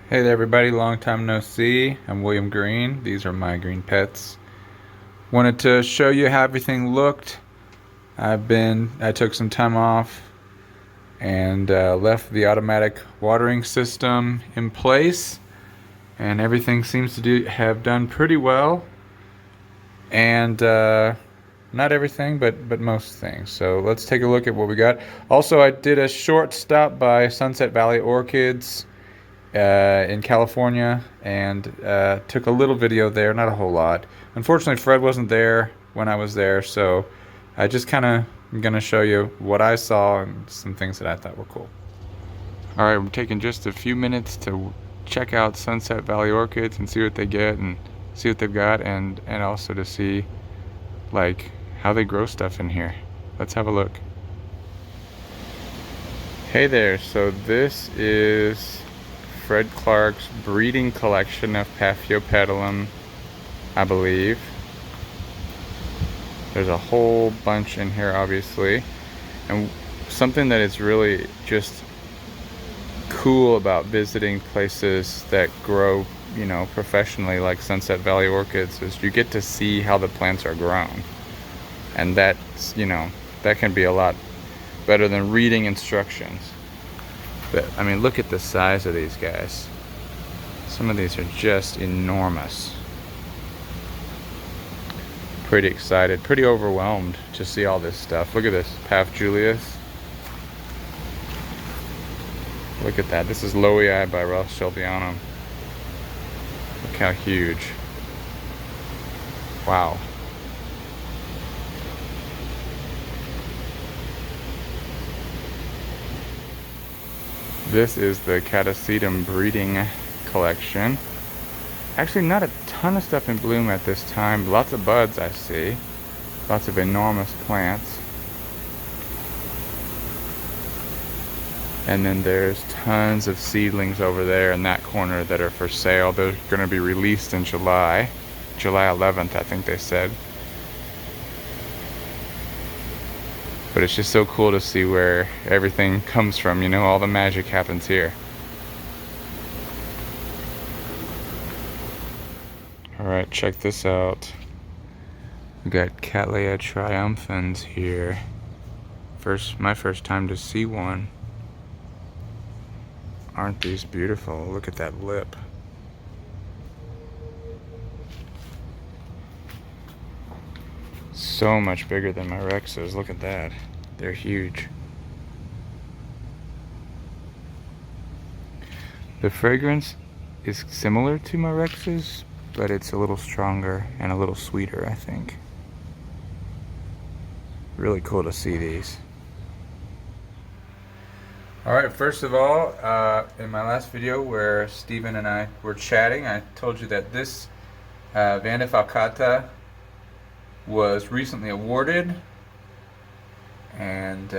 Hey there everybody, long time no see. I'm William Green. These are my green pets. Wanted to show you how everything looked. I took some time off and left the automatic watering system in place, and everything seems to have done pretty well. And not everything, but most things. So let's take a look at what we got. Also, I did a short stop by Sunset Valley Orchids in California, and took a little video there, not a whole lot. Unfortunately, Fred wasn't there when I was there, so I just kind of am going to show you what I saw and some things that I thought were cool. Alright, we're taking just a few minutes to check out Sunset Valley Orchids and see what they get and see what they've got, and also to see like how they grow stuff in here. Let's have a look. Hey there, so this is Fred Clark's breeding collection of Papiopetalum, I believe. There's a whole bunch in here, obviously. And something that is really just cool about visiting places that grow, professionally, like Sunset Valley Orchids, is you get to see how the plants are grown. And that's, that can be a lot better than reading instructions. But, I mean, look at the size of these guys. Some of these are just enormous. Pretty excited, pretty overwhelmed to see all this stuff. Look at this, Paph Julius. Look at that. This is Lowii by Ross Sheltianum. Look how huge. Wow. This is the Catacedum breeding collection. Actually, not a ton of stuff in bloom at this time. Lots of buds I see. Lots of enormous plants. And then there's tons of seedlings over there in that corner that are for sale. They're going to be released in July 11th, I think they said. But it's just so cool to see where everything comes from, all the magic happens here. Alright, check this out. We got Cattleya Triumphans here. My first time to see one. Aren't these beautiful? Look at that lip. So much bigger than my Rexes. Look at that. They're huge. The fragrance is similar to my Rexes, but it's a little stronger and a little sweeter, I think. Really cool to see these. Alright, first of all, in my last video where Steven and I were chatting, I told you that this Vanifalcata was recently awarded, and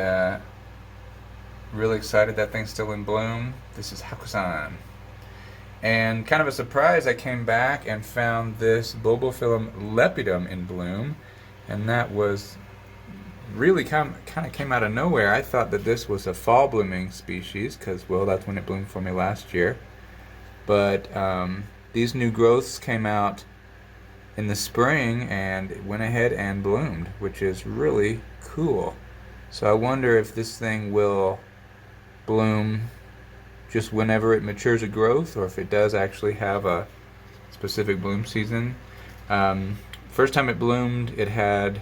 really excited that thing's still in bloom. This is Hakusan. And kind of a surprise, I came back and found this Bulbophyllum lepidum in bloom, and that was really kind of came out of nowhere. I thought that this was a fall blooming species because, well, that's when it bloomed for me last year. But these new growths came out in the spring and it went ahead and bloomed, which is really cool. So I wonder if this thing will bloom just whenever it matures a growth, or if it does actually have a specific bloom season. First time it bloomed, it had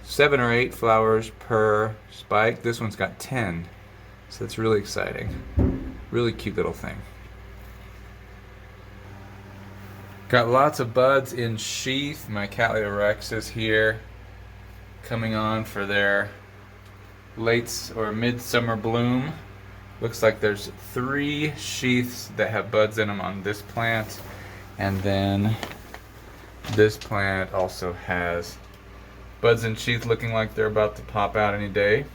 7 or 8 flowers per spike. This one's got 10, so that's really exciting. Really cute little thing. Got lots of buds in sheath. My Calioraxis here coming on for their late or midsummer bloom. Looks like there's 3 sheaths that have buds in them on this plant, and then this plant also has buds in sheath looking like they're about to pop out any day.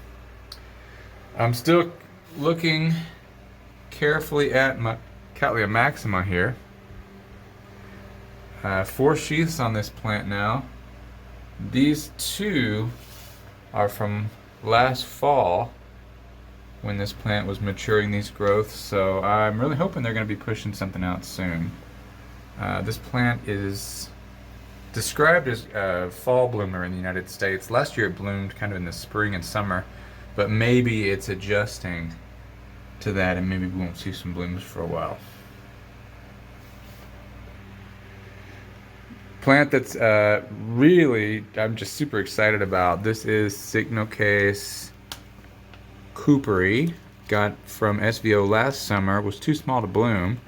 I'm still looking carefully at my Cattleya maxima here. 4 sheaths on this plant now. These 2 are from last fall, when this plant was maturing these growths, so I'm really hoping they're going to be pushing something out soon. This plant is described as a fall bloomer in the United States. Last year it bloomed kind of in the spring and summer, but maybe it's adjusting to that and maybe we won't see some blooms for a while. Plant that's really, I'm just super excited about. This is Cycnocase cooperi. Got from SVO last summer. Was too small to bloom,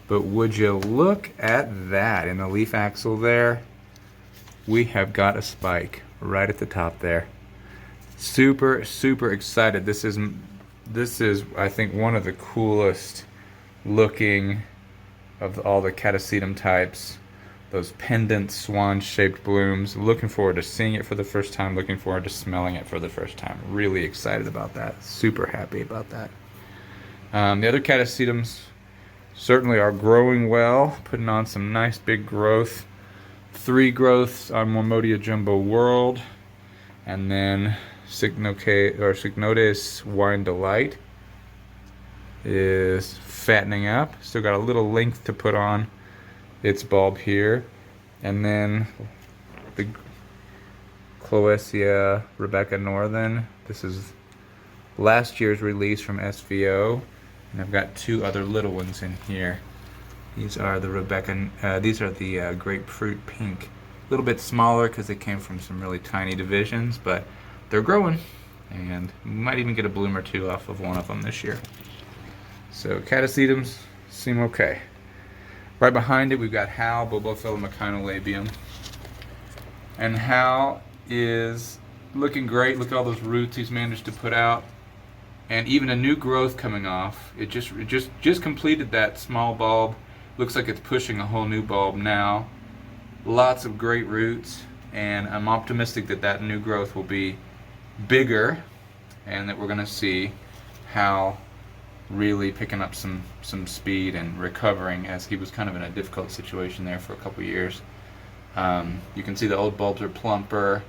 but would you look at that in the leaf axil there? We have got a spike right at the top there. Super, super excited. This is I think one of the coolest looking of all the Catacedum types. Those pendant swan-shaped blooms. Looking forward to seeing it for the first time. Looking forward to smelling it for the first time. Really excited about that. Super happy about that. The other Catacetums certainly are growing well. Putting on some nice big growth. 3 growths on Mormodia Jumbo World. And then Cycnodes Wine Delight is fattening up. Still got a little length to put on its bulb here. And then the Cloecia Rebecca Northern. This is last year's release from SVO. And I've got 2 other little ones in here. These are the grapefruit pink. A little bit smaller because they came from some really tiny divisions, but they're growing. And we might even get a bloom or 2 off of one of them this year. So Catacetums seem okay. Right behind it we've got Hal, Bulbophyllum echinolabium. And Hal is looking great. Look at all those roots he's managed to put out. And even a new growth coming off. It just completed that small bulb. Looks like it's pushing a whole new bulb now. Lots of great roots, and I'm optimistic that that new growth will be bigger and that we're going to see Hal really picking up some speed and recovering, as he was kind of in a difficult situation there for a couple years. You can see the old bulbs are plumper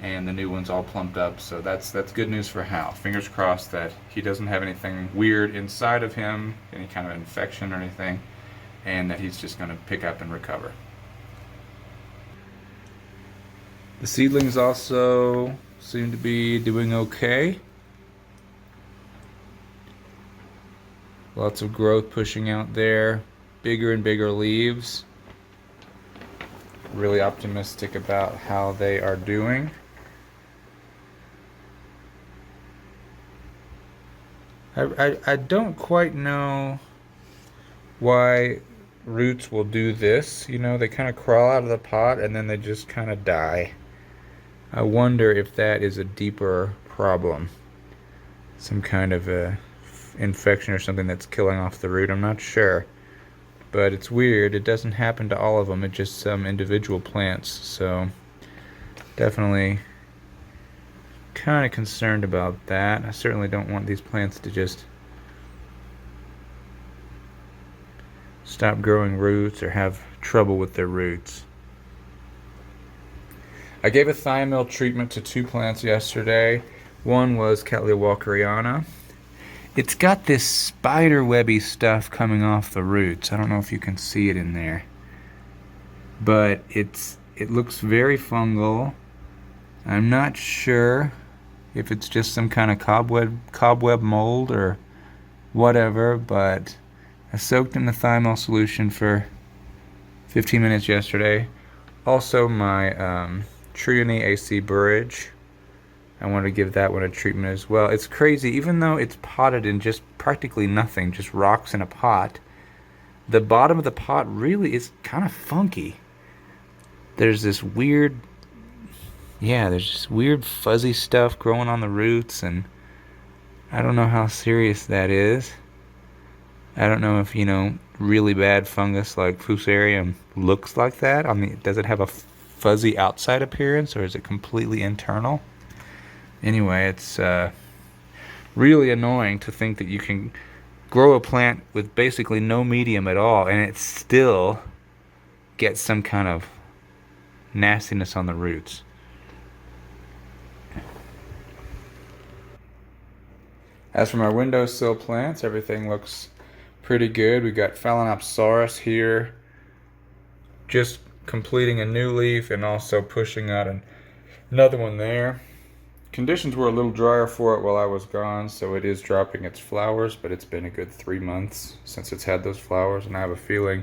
and the new one's all plumped up, so that's good news for Hal. Fingers crossed that he doesn't have anything weird inside of him, any kind of infection or anything, and that he's just going to pick up and recover. The seedlings also seem to be doing okay. Lots of growth pushing out there, bigger and bigger leaves. Really optimistic about how they are doing. I don't quite know why roots will do this. You know, they kind of crawl out of the pot and then they just kind of die. I wonder if that is a deeper problem. Some kind of a infection or something that's killing off the root. I'm not sure. But it's weird. It doesn't happen to all of them. It's just some individual plants. So definitely kind of concerned about that. I certainly don't want these plants to just stop growing roots or have trouble with their roots. I gave a thiamyl treatment to 2 plants yesterday. One was Cattleya walkeriana. It's got this spider webby stuff coming off the roots. I don't know if you can see it in there, but it looks very fungal. I'm not sure if it's just some kind of cobweb mold or whatever, but I soaked in the thiamyl solution for 15 minutes yesterday. Also my Trione AC Burridge, I wanted to give that one a treatment as well. It's crazy, even though it's potted in just practically nothing, just rocks in a pot, the bottom of the pot really is kind of funky. There's this weird, there's just weird fuzzy stuff growing on the roots, and I don't know how serious that is. I don't know if, really bad fungus like Fusarium looks like that. I mean, does it have a fuzzy outside appearance, or is it completely internal? Anyway, it's really annoying to think that you can grow a plant with basically no medium at all and it still gets some kind of nastiness on the roots. As for my windowsill plants, everything looks pretty good. We got Phalaenopsaurus here, just completing a new leaf and also pushing out another one there. Conditions were a little drier for it while I was gone, so it is dropping its flowers, but it's been a good 3 months since it's had those flowers, and I have a feeling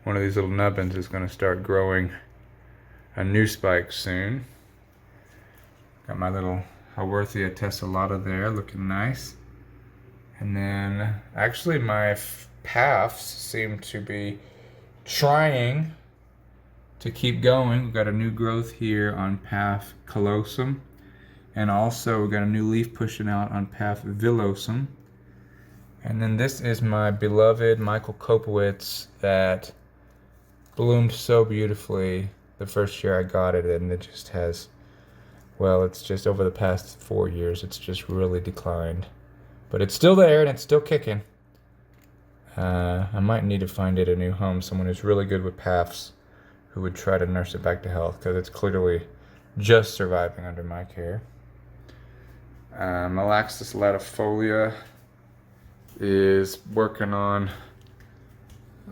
one of these little nubbins is going to start growing a new spike soon. Got my little Haworthia tessellata there, looking nice. And then, actually my paths seem to be trying to keep going. We've got a new growth here on path callosum. And also we got a new leaf pushing out on path villosum. And then this is my beloved Michael Kopowitz that bloomed so beautifully the first year I got it, and it just has, well, it's just over the past 4 years, it's just really declined. But it's still there and it's still kicking. I might need to find it a new home, someone who's really good with paths who would try to nurse it back to health, because it's clearly just surviving under my care. Malaxis latifolia is working on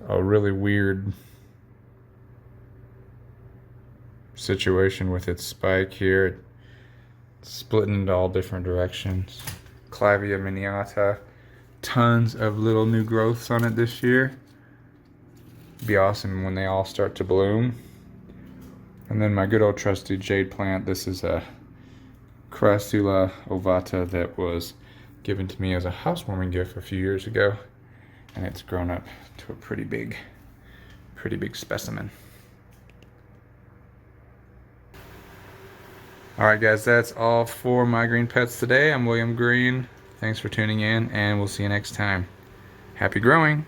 a really weird situation with its spike here. It's splitting into all different directions. Clavia miniata, tons of little new growths on it this year. Be awesome when they all start to bloom. And then my good old trusty jade plant. This is a Crassula ovata that was given to me as a housewarming gift a few years ago, and it's grown up to a pretty big specimen. Alright guys, that's all for my green pets today. I'm William Green. Thanks for tuning in, and we'll see you next time. Happy growing!